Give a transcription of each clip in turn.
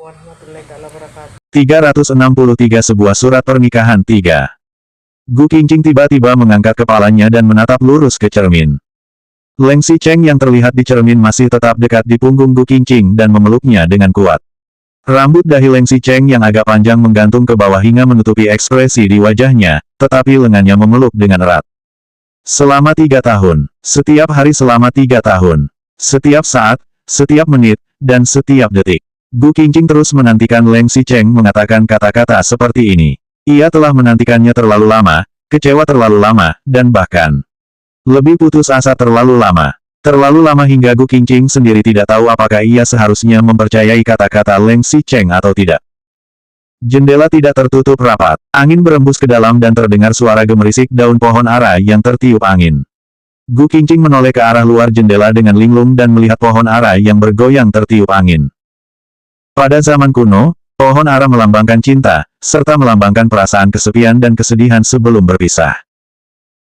363 Sebuah surat pernikahan 3. Gu Qingqing tiba-tiba mengangkat kepalanya dan menatap lurus ke cermin. Leng Xicheng yang terlihat di cermin masih tetap dekat di punggung Gu Qingqing dan memeluknya dengan kuat. Rambut dahi Leng Xicheng yang agak panjang menggantung ke bawah hingga menutupi ekspresi di wajahnya, tetapi lengannya memeluk dengan erat. Selama 3 tahun, setiap hari selama 3 tahun, setiap saat, setiap menit, dan setiap detik. Gu Qingqing terus menantikan Leng Xicheng mengatakan kata-kata seperti ini. Ia telah menantikannya terlalu lama, kecewa terlalu lama, dan bahkan lebih putus asa terlalu lama. Terlalu lama hingga Gu Qingqing sendiri tidak tahu apakah ia seharusnya mempercayai kata-kata Leng Xicheng atau tidak. Jendela tidak tertutup rapat. Angin berembus ke dalam dan terdengar suara gemerisik daun pohon ara yang tertiup angin. Gu Qingqing menoleh ke arah luar jendela dengan linglung dan melihat pohon ara yang bergoyang tertiup angin. Pada zaman kuno, pohon ara melambangkan cinta, serta melambangkan perasaan kesepian dan kesedihan sebelum berpisah.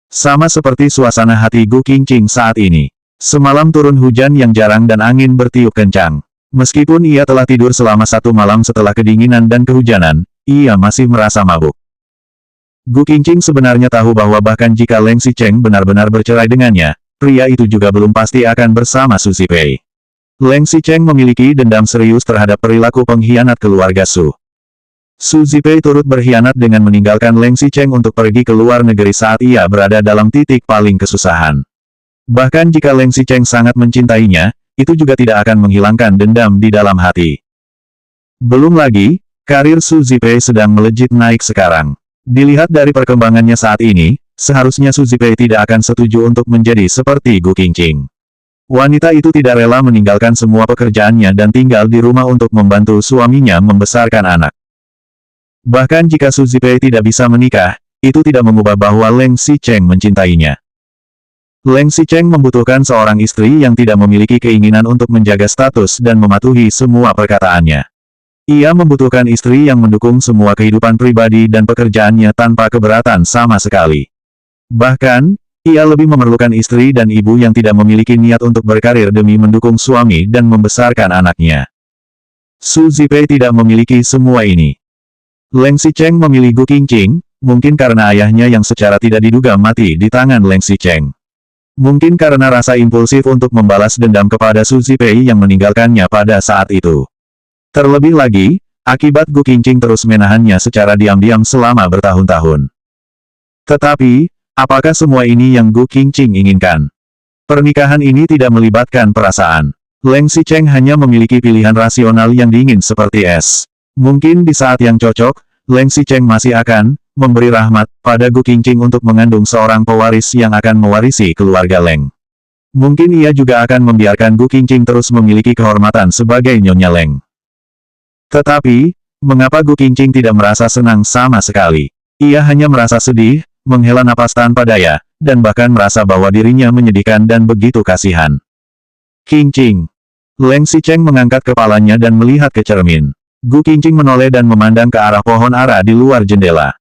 Sama seperti suasana hati Gu Qingqing saat ini. Semalam turun hujan yang jarang dan angin bertiup kencang. Meskipun ia telah tidur selama 1 malam setelah kedinginan dan kehujanan, ia masih merasa mabuk. Gu Qingqing sebenarnya tahu bahwa bahkan jika Leng Xicheng benar-benar bercerai dengannya, pria itu juga belum pasti akan bersama Su Zipei. Leng Xicheng memiliki dendam serius terhadap perilaku pengkhianat keluarga Su. Su Zipei turut berkhianat dengan meninggalkan Leng Xicheng untuk pergi ke luar negeri saat ia berada dalam titik paling kesusahan. Bahkan jika Leng Xicheng sangat mencintainya, itu juga tidak akan menghilangkan dendam di dalam hati. Belum lagi, karir Su Zipei sedang melejit naik sekarang. Dilihat dari perkembangannya saat ini, seharusnya Su Zipei tidak akan setuju untuk menjadi seperti Gu Qingqing. Wanita itu tidak rela meninggalkan semua pekerjaannya dan tinggal di rumah untuk membantu suaminya membesarkan anak. Bahkan jika Su Zipei tidak bisa menikah, itu tidak mengubah bahwa Leng Xicheng mencintainya. Leng Xicheng membutuhkan seorang istri yang tidak memiliki keinginan untuk menjaga status dan mematuhi semua perkataannya. Ia membutuhkan istri yang mendukung semua kehidupan pribadi dan pekerjaannya tanpa keberatan sama sekali. Bahkan, ia lebih memerlukan istri dan ibu yang tidak memiliki niat untuk berkarir demi mendukung suami dan membesarkan anaknya. Su Zipei tidak memiliki semua ini. Leng Xicheng memilih Gu Qingqing, mungkin karena ayahnya yang secara tidak diduga mati di tangan Leng Xicheng. Mungkin karena rasa impulsif untuk membalas dendam kepada Su Zipei yang meninggalkannya pada saat itu. Terlebih lagi, akibat Gu Qingqing terus menahannya secara diam-diam selama bertahun-tahun. Tetapi, apakah semua ini yang Gu Qingqing inginkan? Pernikahan ini tidak melibatkan perasaan. Leng Xicheng hanya memiliki pilihan rasional yang dingin seperti es. Mungkin di saat yang cocok, Leng Xicheng masih akan memberi rahmat pada Gu Qingqing untuk mengandung seorang pewaris yang akan mewarisi keluarga Leng. Mungkin ia juga akan membiarkan Gu Qingqing terus memiliki kehormatan sebagai Nyonya Leng. Tetapi, mengapa Gu Qingqing tidak merasa senang sama sekali? Ia hanya merasa sedih, menghela napas tanpa daya, dan bahkan merasa bahwa dirinya menyedihkan dan begitu kasihan. Qingqing. Leng Xicheng mengangkat kepalanya dan melihat ke cermin. Gu Qingqing menoleh dan memandang ke arah pohon ara di luar jendela.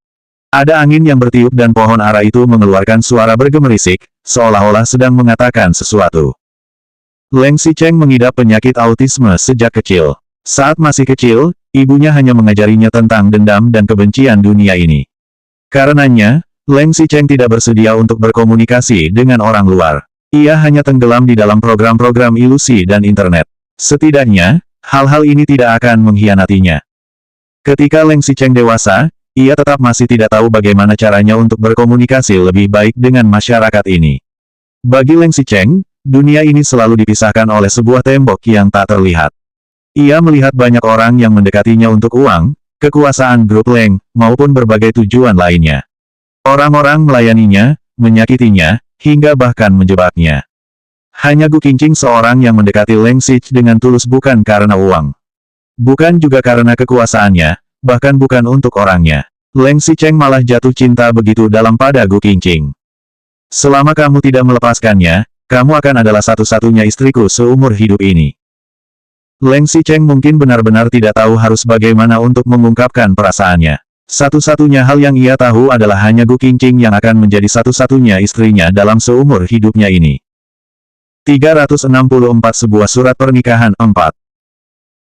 Ada angin yang bertiup dan pohon ara itu mengeluarkan suara bergemerisik, seolah-olah sedang mengatakan sesuatu. Leng Xicheng mengidap penyakit autisme sejak kecil. Saat masih kecil, ibunya hanya mengajarinya tentang dendam dan kebencian dunia ini. Karenanya, Leng Xicheng tidak bersedia untuk berkomunikasi dengan orang luar. Ia hanya tenggelam di dalam program-program ilusi dan internet. Setidaknya, hal-hal ini tidak akan mengkhianatinya. Ketika Leng Xicheng dewasa, ia tetap masih tidak tahu bagaimana caranya untuk berkomunikasi lebih baik dengan masyarakat ini. Bagi Leng Xicheng, dunia ini selalu dipisahkan oleh sebuah tembok yang tak terlihat. Ia melihat banyak orang yang mendekatinya untuk uang, kekuasaan grup Leng, maupun berbagai tujuan lainnya. Orang-orang melayaninya, menyakitinya, hingga bahkan menjebaknya. Hanya Gu Qingqing seorang yang mendekati Leng Xicheng dengan tulus bukan karena uang. Bukan juga karena kekuasaannya, bahkan bukan untuk orangnya. Leng Xicheng malah jatuh cinta begitu dalam pada Gu Qingqing. Selama kamu tidak melepaskannya, kamu akan adalah satu-satunya istriku seumur hidup ini. Leng Xicheng mungkin benar-benar tidak tahu harus bagaimana untuk mengungkapkan perasaannya. Satu-satunya hal yang ia tahu adalah hanya Gu Qingqing yang akan menjadi satu-satunya istrinya dalam seumur hidupnya ini. 364 Sebuah surat pernikahan 4.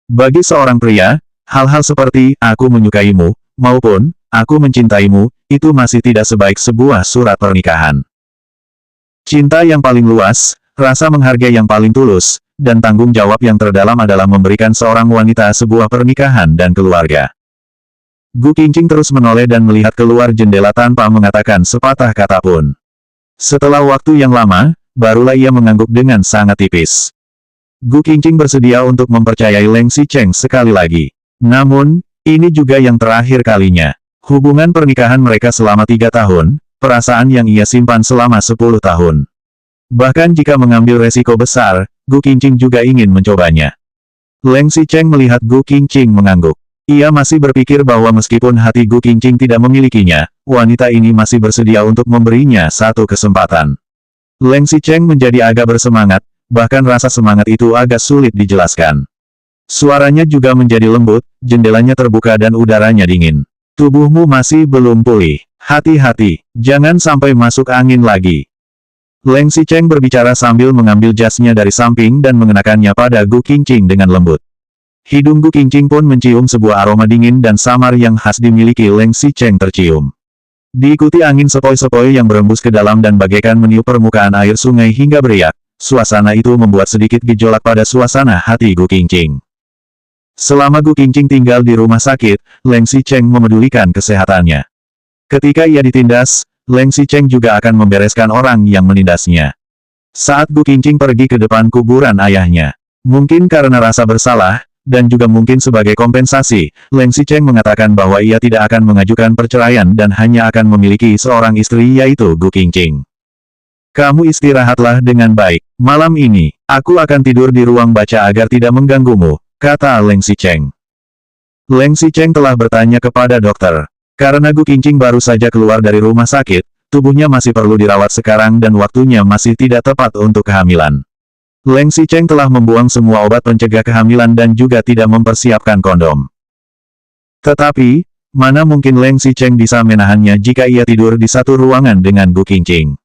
Bagi seorang pria, hal-hal seperti "aku menyukaimu" maupun "aku mencintaimu" itu masih tidak sebaik sebuah surat pernikahan. Cinta yang paling luas, rasa menghargai yang paling tulus, dan tanggung jawab yang terdalam adalah memberikan seorang wanita sebuah pernikahan dan keluarga. Gu Qingqing terus menoleh dan melihat keluar jendela tanpa mengatakan sepatah kata pun. Setelah waktu yang lama, barulah ia mengangguk dengan sangat tipis. Gu Qingqing bersedia untuk mempercayai Leng Xicheng sekali lagi. Namun, ini juga yang terakhir kalinya. Hubungan pernikahan mereka selama 3 tahun, perasaan yang ia simpan selama 10 tahun. Bahkan jika mengambil resiko besar, Gu Qingqing juga ingin mencobanya. Leng Xicheng melihat Gu Qingqing mengangguk. Ia masih berpikir bahwa meskipun hati Gu Qingqing tidak memilikinya, wanita ini masih bersedia untuk memberinya satu kesempatan. Leng Xicheng menjadi agak bersemangat, bahkan rasa semangat itu agak sulit dijelaskan. Suaranya juga menjadi lembut, jendelanya terbuka dan udaranya dingin. Tubuhmu masih belum pulih. Hati-hati, jangan sampai masuk angin lagi. Leng Xicheng berbicara sambil mengambil jasnya dari samping dan mengenakannya pada Gu Qingqing dengan lembut. Hidung Gu Qingqing pun mencium sebuah aroma dingin dan samar yang khas dimiliki Leng Xicheng tercium. Diikuti angin sepoi-sepoi yang berembus ke dalam dan bagaikan meniup permukaan air sungai hingga beriak, suasana itu membuat sedikit gejolak pada suasana hati Gu Qingqing. Selama Gu Qingqing tinggal di rumah sakit, Leng Xicheng memedulikan kesehatannya. Ketika ia ditindas, Leng Xicheng juga akan membereskan orang yang menindasnya. Saat Gu Qingqing pergi ke depan kuburan ayahnya, mungkin karena rasa bersalah, dan juga mungkin sebagai kompensasi, Leng Xicheng mengatakan bahwa ia tidak akan mengajukan perceraian dan hanya akan memiliki seorang istri yaitu Gu Qingqing. Kamu istirahatlah dengan baik. Malam ini, aku akan tidur di ruang baca agar tidak mengganggumu, kata Leng Xicheng. Leng Xicheng telah bertanya kepada dokter. Karena Gu Qingqing baru saja keluar dari rumah sakit, tubuhnya masih perlu dirawat sekarang dan waktunya masih tidak tepat untuk kehamilan. Leng Xicheng telah membuang semua obat pencegah kehamilan dan juga tidak mempersiapkan kondom. Tetapi, mana mungkin Leng Xicheng bisa menahannya jika ia tidur di satu ruangan dengan Gu Qingqing.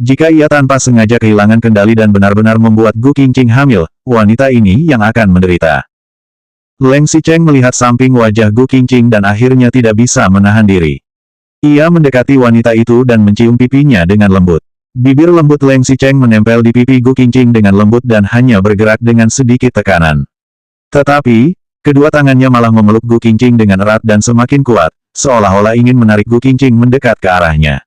Jika ia tanpa sengaja kehilangan kendali dan benar-benar membuat Gu Qingqing hamil, wanita ini yang akan menderita. Leng Xicheng melihat samping wajah Gu Qingqing dan akhirnya tidak bisa menahan diri. Ia mendekati wanita itu dan mencium pipinya dengan lembut. Bibir lembut Leng Xicheng menempel di pipi Gu Qingqing dengan lembut dan hanya bergerak dengan sedikit tekanan. Tetapi, kedua tangannya malah memeluk Gu Qingqing dengan erat dan semakin kuat, seolah-olah ingin menarik Gu Qingqing mendekat ke arahnya.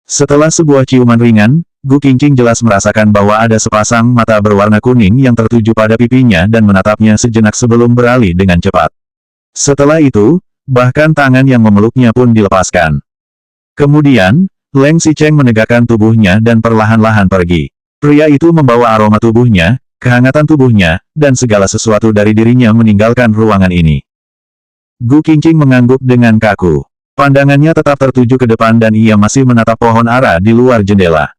Setelah sebuah ciuman ringan, Gu Qingqing jelas merasakan bahwa ada sepasang mata berwarna kuning yang tertuju pada pipinya dan menatapnya sejenak sebelum beralih dengan cepat. Setelah itu, bahkan tangan yang memeluknya pun dilepaskan. Kemudian, Leng Xicheng menegakkan tubuhnya dan perlahan-lahan pergi. Pria itu membawa aroma tubuhnya, kehangatan tubuhnya, dan segala sesuatu dari dirinya meninggalkan ruangan ini. Gu Qingqing mengangguk dengan kaku. Pandangannya tetap tertuju ke depan dan ia masih menatap pohon ara di luar jendela.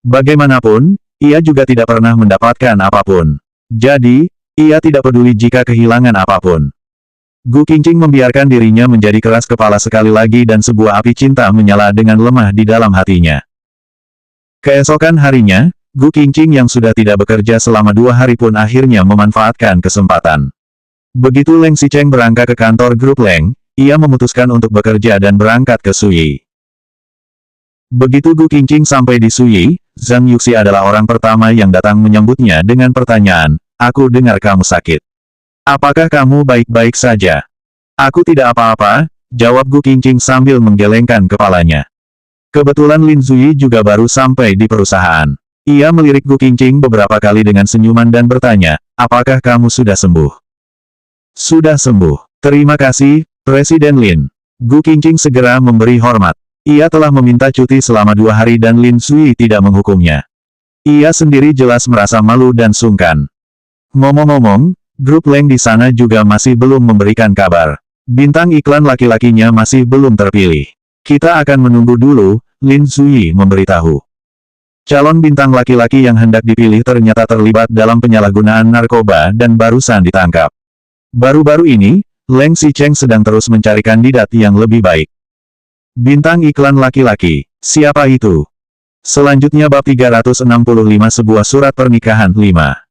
Bagaimanapun, ia juga tidak pernah mendapatkan apapun. Jadi, ia tidak peduli jika kehilangan apapun. Gu Qingqing membiarkan dirinya menjadi keras kepala sekali lagi dan sebuah api cinta menyala dengan lemah di dalam hatinya. Keesokan harinya, Gu Qingqing yang sudah tidak bekerja selama 2 hari pun akhirnya memanfaatkan kesempatan. Begitu Leng Xicheng berangkat ke kantor grup Leng, ia memutuskan untuk bekerja dan berangkat ke Suyi. Begitu Gu Qingqing sampai di Suyi, Zhang Yuxi adalah orang pertama yang datang menyambutnya dengan pertanyaan, "Aku dengar kamu sakit. Apakah kamu baik-baik saja?" "Aku tidak apa-apa," jawab Gu Qingqing sambil menggelengkan kepalanya. Kebetulan Lin Zuyi juga baru sampai di perusahaan. Ia melirik Gu Qingqing beberapa kali dengan senyuman dan bertanya, "Apakah kamu sudah sembuh?" "Sudah sembuh. Terima kasih, Presiden Lin." Gu Qingqing segera memberi hormat. Ia telah meminta cuti selama 2 hari dan Lin Zuyi tidak menghukumnya. Ia sendiri jelas merasa malu dan sungkan. Ngomong-ngomong, grup Leng di sana juga masih belum memberikan kabar. Bintang iklan laki-lakinya masih belum terpilih. Kita akan menunggu dulu, Lin Zuyi memberitahu. Calon bintang laki-laki yang hendak dipilih ternyata terlibat dalam penyalahgunaan narkoba dan barusan ditangkap. Baru-baru ini, Leng Xicheng sedang terus mencari kandidat yang lebih baik. Bintang iklan laki-laki, siapa itu? Selanjutnya bab 365 sebuah surat pernikahan 5.